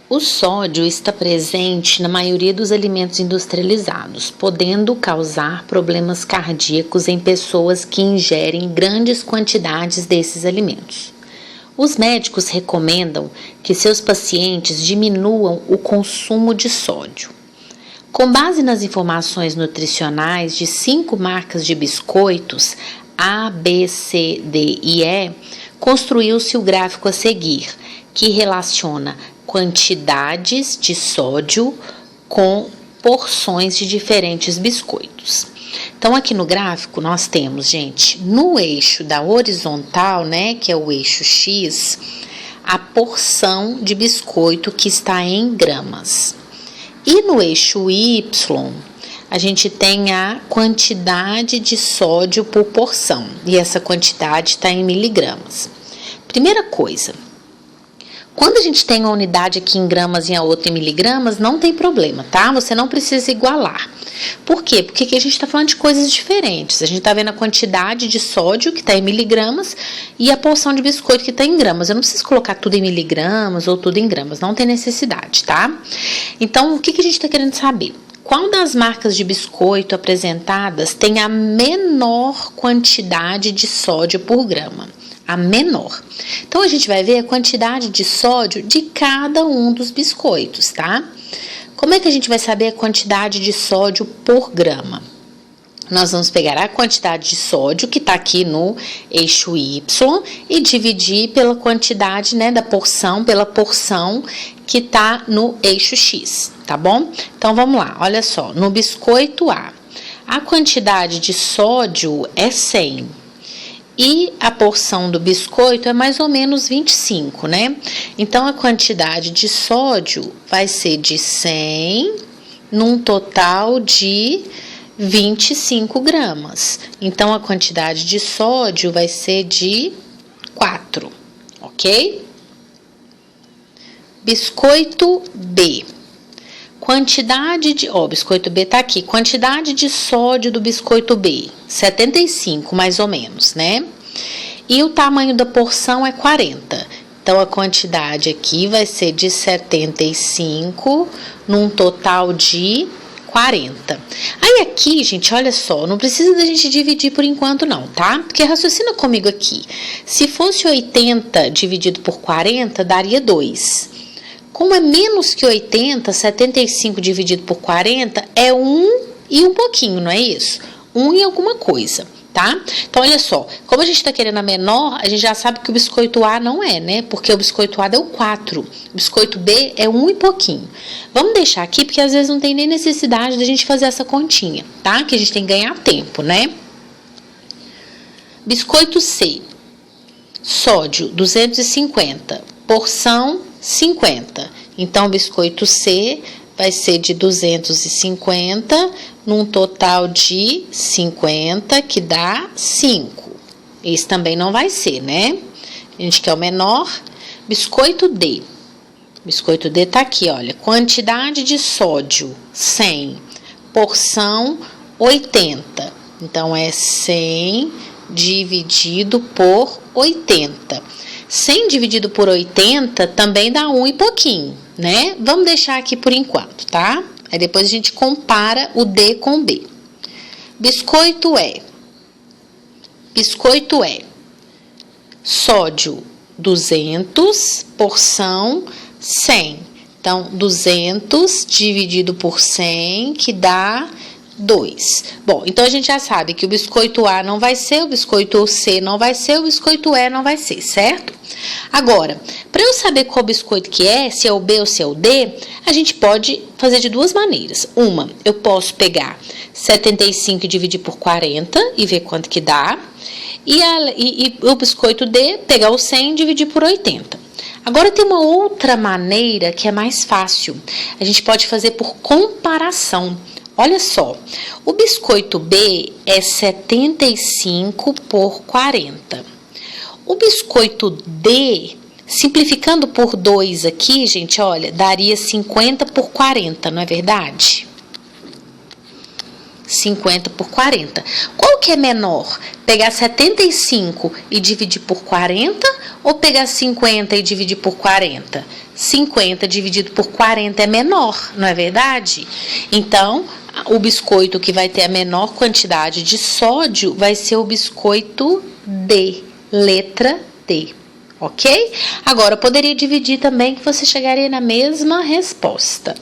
O sódio está presente na maioria dos alimentos industrializados, podendo causar problemas cardíacos em pessoas que ingerem grandes quantidades desses alimentos. Os médicos recomendam que seus pacientes diminuam o consumo de sódio. Com base nas informações nutricionais de 5 marcas de biscoitos, A, B, C, D e E, construiu-se o gráfico a seguir, que relaciona quantidades de sódio com porções de diferentes biscoitos. Então, aqui no gráfico, nós temos, gente, no eixo da horizontal, né, que é o eixo X, a porção de biscoito que está em gramas. E no eixo Y, a gente tem a quantidade de sódio por porção, e essa quantidade está em miligramas. Primeira coisa, quando a gente tem uma unidade aqui em gramas e a outra em miligramas, não tem problema, tá? Você não precisa igualar. Por quê? Porque aqui a gente está falando de coisas diferentes. A gente está vendo a quantidade de sódio que está em miligramas e a porção de biscoito que está em gramas. Eu não preciso colocar tudo em miligramas ou tudo em gramas, não tem necessidade, tá? Então, o que a gente está querendo saber? Qual das marcas de biscoito apresentadas tem a menor quantidade de sódio por grama? A menor. Então, a gente vai ver a quantidade de sódio de cada um dos biscoitos, tá? Como é que a gente vai saber a quantidade de sódio por grama? Nós vamos pegar a quantidade de sódio que está aqui no eixo Y e dividir pela quantidade, né, da porção, pela porção que está no eixo X, tá bom? Então, vamos lá, olha só, no biscoito a quantidade de sódio é 100. E a porção do biscoito é mais ou menos 25, né? Então, a quantidade de sódio vai ser de 100 num total de 25 gramas. Então, a quantidade de sódio vai ser de 4, ok? Biscoito B. Quantidade de... biscoito B tá aqui. Quantidade de sódio do biscoito B, 75 mais ou menos, né? E o tamanho da porção é 40. Então, a quantidade aqui vai ser de 75 num total de 40. Aí aqui, gente, olha só, não precisa da gente dividir por enquanto não, tá? Porque raciocina comigo aqui. Se fosse 80 dividido por 40, daria 2. Como é menos que 80, 75 dividido por 40 é 1 e um pouquinho, não é isso? 1 e alguma coisa, tá? Então, olha só, como a gente tá querendo a menor, a gente já sabe que o biscoito A não é, né? Porque o biscoito A deu 4, o biscoito B é 1 e pouquinho. Vamos deixar aqui, porque às vezes não tem nem necessidade da gente fazer essa continha, tá? Que a gente tem que ganhar tempo, né? Biscoito C, sódio 250, porção 50. Então, o biscoito C vai ser de 250 num total de 50, que dá 5. Esse também não vai ser, né? A gente quer o menor. Biscoito D. Biscoito D tá aqui, olha. Quantidade de sódio, 100. Porção, 80. Então, é 100 dividido por 80. 100 dividido por 80 também dá 1 e pouquinho, né? Vamos deixar aqui por enquanto, tá? Aí depois a gente compara o D com o B. Biscoito E. Biscoito E. Sódio 200, porção 100. Então, 200 dividido por 100, que dá 2. Bom, então a gente já sabe que o biscoito A não vai ser, o biscoito C não vai ser, o biscoito E não vai ser, certo? Agora, para eu saber qual biscoito que é, se é o B ou se é o D, a gente pode fazer de duas maneiras. Uma, eu posso pegar 75 e dividir por 40 e ver quanto que dá. E o biscoito D, pegar o 100 e dividir por 80. Agora, tem uma outra maneira que é mais fácil. A gente pode fazer por comparação. Olha só, o biscoito B é 75 por 40. O biscoito D, simplificando por 2 aqui, gente, olha, daria 50 por 40, não é verdade? 50 por 40. Qual que é menor? Pegar 75 e dividir por 40 ou pegar 50 e dividir por 40? 50 dividido por 40 é menor, não é verdade? Então, o biscoito que vai ter a menor quantidade de sódio vai ser o biscoito D, letra D, ok? Agora, eu poderia dividir também que você chegaria na mesma resposta.